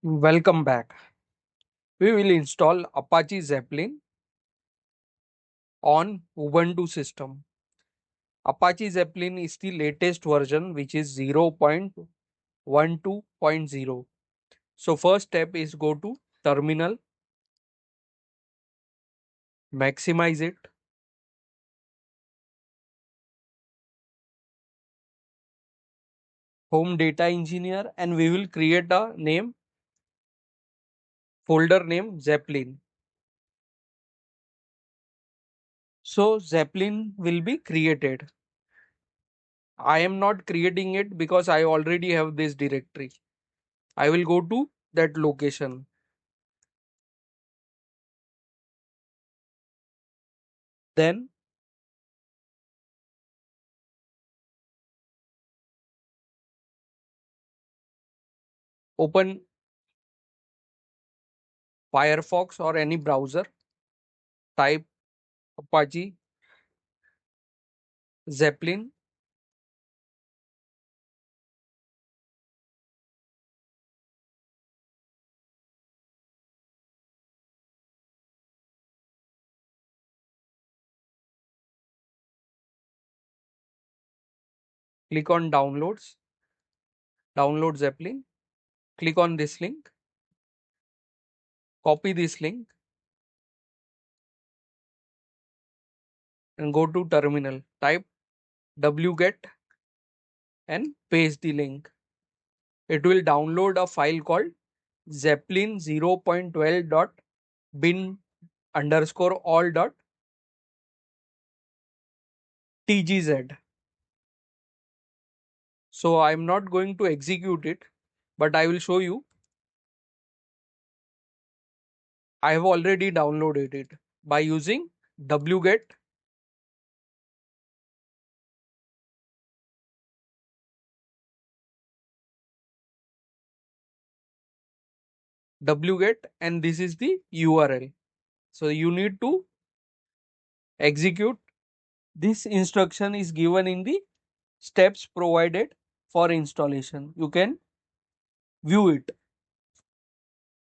Welcome back. We will install Apache Zeppelin on Ubuntu system. Apache Zeppelin is the latest version which is 0.12.0. So first step is go to terminal, maximize it, home data engineer, and we will create a name, folder name Zeppelin. So Zeppelin will be created. I am not creating it because I already have this directory. I will go to that location. Then open Firefox or any browser, type Apache Zeppelin, click on downloads, download Zeppelin, click on this link, copy this link and go to terminal, type wget and paste the link. It will download a file called zeppelin 0.12.bin underscore all dot tgz. So I'm not going to execute it, but I will show you. I have already downloaded it by using wget wget and this is the URL. So you need to execute. This instruction is given in the steps provided for installation. You can view it.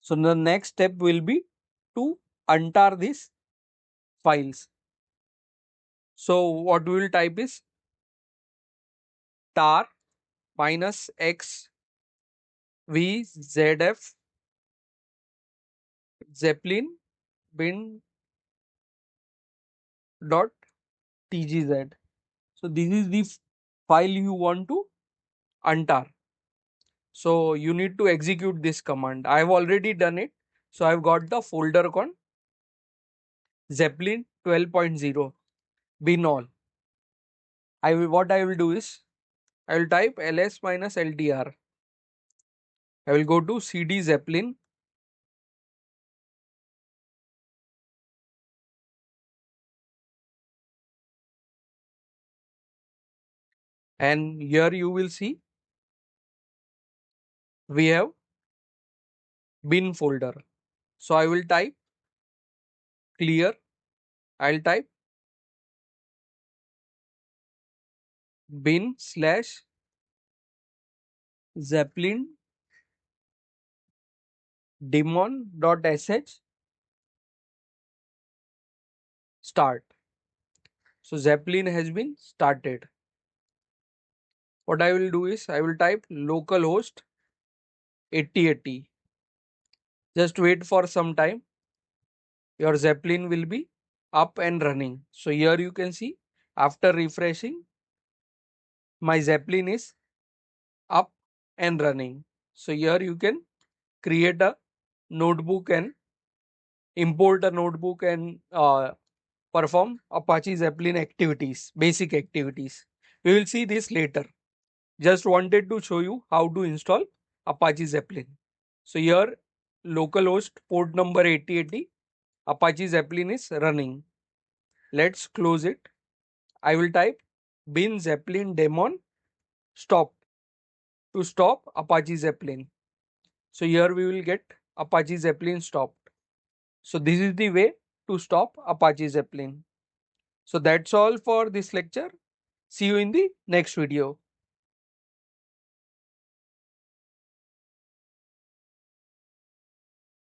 So the next step will be to untar these files. So what we will type is tar minus x vzf zeppelin bin dot tgz. So this is the file you want to untar. So you need to execute this command. I have already done it. So I've got the folder called Zeppelin 12.0 bin all. What I will do is I will type ls minus ltr. I will go to cd Zeppelin and here you will see we have bin folder. So I will type clear. I'll type bin slash Zeppelin daemon.sh start. So Zeppelin has been started. What I will do is I will type localhost 8080. Just wait for some time. Your Zeppelin will be up and running. So here you can see after refreshing, my Zeppelin is up and running. So here you can create a notebook and import a notebook and perform Apache Zeppelin activities, basic activities. We will see this later. Just wanted to show you how to install Apache Zeppelin. So here localhost port number 8080 Apache Zeppelin is running. Let's close it. I will type bin Zeppelin daemon stop to stop Apache Zeppelin. So here we will get Apache Zeppelin stopped. So this is the way to stop Apache Zeppelin. So that's all for this lecture. See you in the next video.